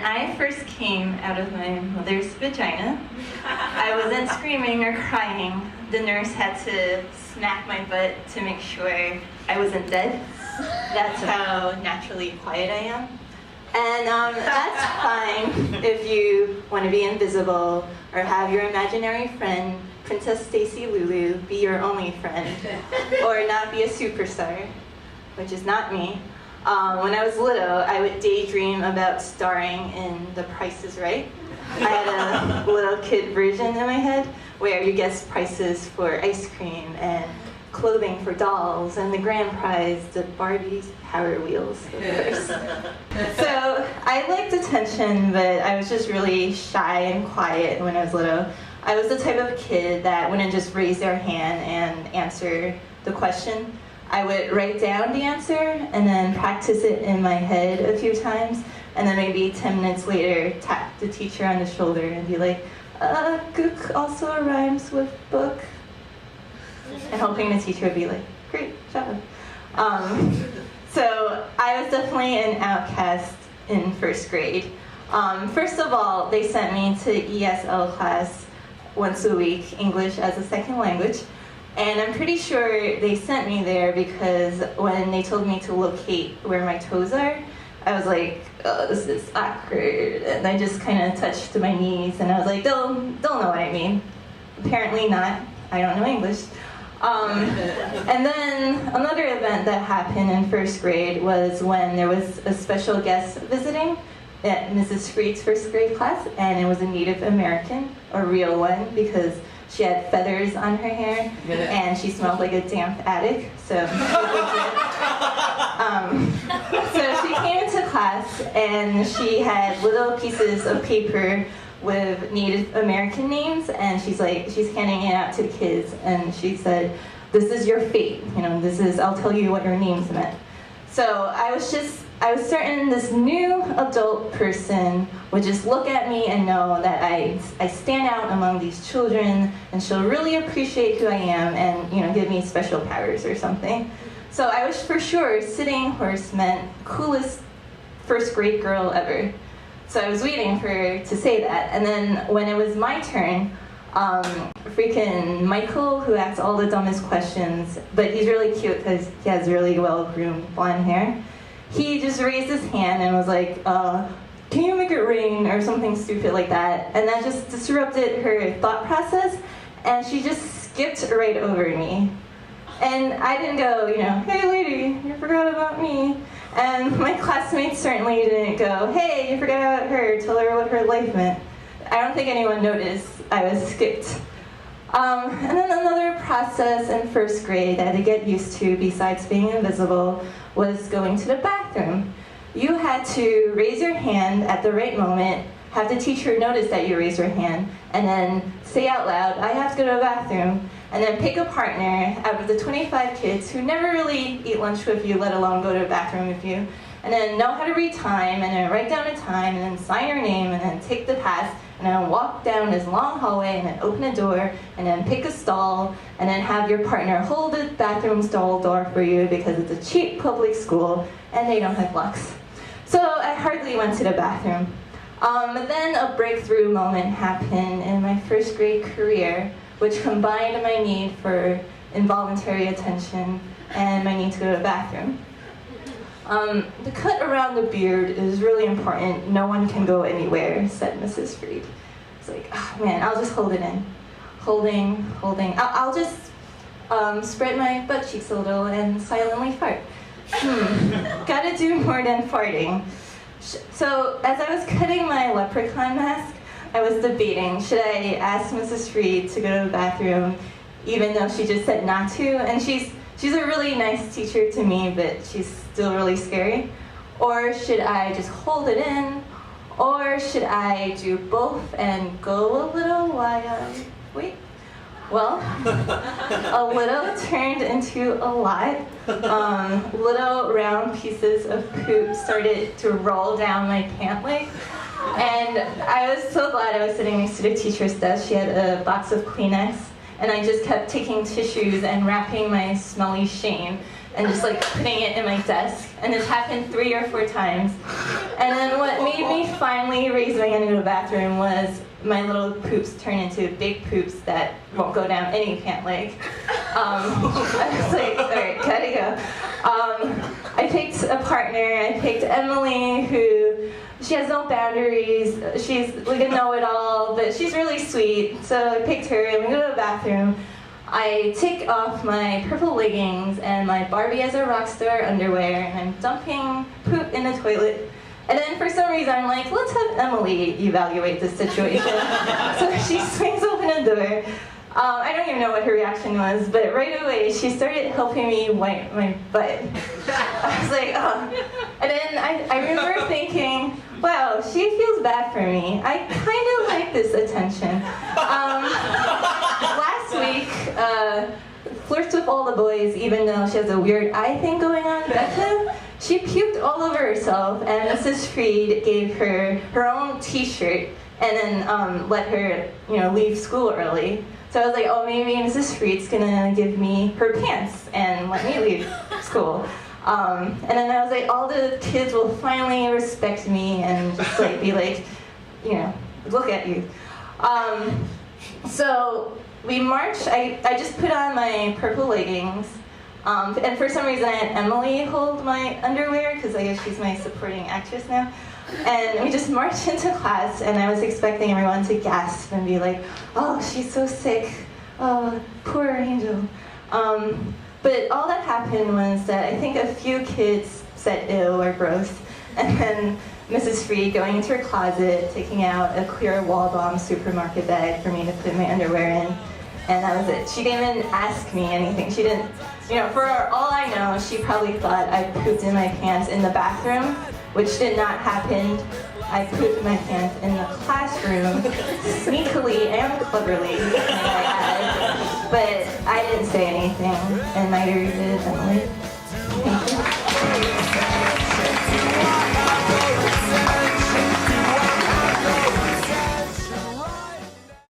I first came out of my mother's vagina, I wasn't screaming or crying. The nurse had to smack my butt to make sure I wasn't dead. That's how naturally quiet I am. And that's fine if you want to be invisible or have your imaginary friend, Princess Stacy Lulu, be your only friend, or not be a superstar, which is not me. When I was little, I would daydream about starring in The Price is Right. I had a little kid version in my head where you guess prices for ice cream and clothing for dolls, and the grand prize, the Barbie's Power Wheels, of course. So I liked attention, but I was just really shy and quiet when I was little. I was the type of kid that wouldn't just raise their hand and answer the question. I would write down the answer and then practice it in my head a few times, and then maybe 10 minutes later tap the teacher on the shoulder and be like, gook also rhymes with book. And hoping the teacher would be like, great job. So I was definitely an outcast in first grade. First of all, they sent me to ESL class once a week, English as a second language. And I'm pretty sure they sent me there because when they told me to locate where my toes are, I was like, oh, this is awkward. And I just kind of touched my knees and I was like, they'll know what I mean. Apparently not. I don't know English. And then another event that happened in first grade was when there was a special guest visiting at Mrs. Freed's first grade class, and it was a Native American, a real one, because she had feathers on her hair and she smelled like a damp attic. So she came into class and she had little pieces of paper with Native American names, and she's handing it out to the kids, and she said, this is your fate, I'll tell you what your names meant. So I was certain this new adult person would just look at me and know that I stand out among these children, and she'll really appreciate who I am and give me special powers or something. So I was for sure sitting horse meant coolest first grade girl ever. So I was waiting for her to say that, and then when it was my turn, freaking Michael, who asks all the dumbest questions, but he's really cute because he has really well-groomed blonde hair, he just raised his hand and was like, can you make it rain, or something stupid like that, and that just disrupted her thought process, and she just skipped right over me. And I didn't go, hey lady, you forgot about me. And my classmates certainly didn't go, hey, you forgot about her, tell her what her life meant. I don't think anyone noticed I was skipped. And then another process in first grade that I had to get used to besides being invisible was going to the bathroom. You had to raise your hand at the right moment, have the teacher notice that you raised your hand, and then say out loud, I have to go to the bathroom, and then pick a partner out of the 25 kids who never really eat lunch with you, let alone go to the bathroom with you, and then know how to read time, and then write down a time, and then sign your name, and then take the pass, and then walk down this long hallway, and then open a door, and then pick a stall, and then have your partner hold the bathroom stall door for you because it's a cheap public school, and they don't have locks. So I hardly went to the bathroom. Then a breakthrough moment happened in my first grade career, which combined my need for involuntary attention and my need to go to the bathroom. The cut around the beard is really important. No one can go anywhere, said Mrs. Freed. It's like, oh man, I'll just hold it in. Holding. I'll just spread my butt cheeks a little and silently fart. Gotta do more than farting. So as I was cutting my leprechaun mask, I was debating, should I ask Mrs. Freed to go to the bathroom, even though she just said not to? And she's a really nice teacher to me, but she's still really scary. Or should I just hold it in? Or should I do both and go a little while? Wait. Well, a little turned into a lot. Little round pieces of poop started to roll down my pant leg. And I was so glad I was sitting next to the teacher's desk. She had a box of Kleenex, and I just kept taking tissues and wrapping my smelly shame and just putting it in my desk. And this happened 3 or 4 times. And then what made me finally raised my hand to go to the bathroom was my little poops turn into big poops that won't go down any pant leg. I was like, all right, gotta go. I picked a partner. I picked Emily, who she has no boundaries. She's like a know-it-all, but she's really sweet. So I picked her, and we go to the bathroom. I take off my purple leggings and my Barbie as a rock star underwear, and I'm dumping poop in the toilet. And then for some reason, I'm like, let's have Emily evaluate this situation. So she swings open the door. I don't even know what her reaction was, but right away, she started helping me wipe my butt. I was like, oh. And then I remember thinking, wow, she feels bad for me. I kind of like this attention. Last week, flirts with all the boys, even though she has a weird eye thing going on, Becca. She puked all over herself, and Mrs. Freed gave her her own T-shirt, and then let her, leave school early. So I was like, oh, maybe Mrs. Freed's gonna give me her pants and let me leave school. And then I was like, all the kids will finally respect me and just like be like, look at you. So we marched. I just put on my purple leggings. And for some reason, I had Emily hold my underwear, because I guess she's my supporting actress now. And we just marched into class, and I was expecting everyone to gasp and be like, oh, she's so sick. Oh, poor Angel. But all that happened was that I think a few kids said ew or gross, and then Mrs. Freed going into her closet, taking out a clear Wall Bomb supermarket bag for me to put my underwear in. And that was it. She didn't even ask me anything. She didn't, for all I know, she probably thought I pooped in my pants in the bathroom, which did not happen. I pooped my pants in the classroom, sneakily and cleverly, may I add. But I didn't say anything, and neither did Emily.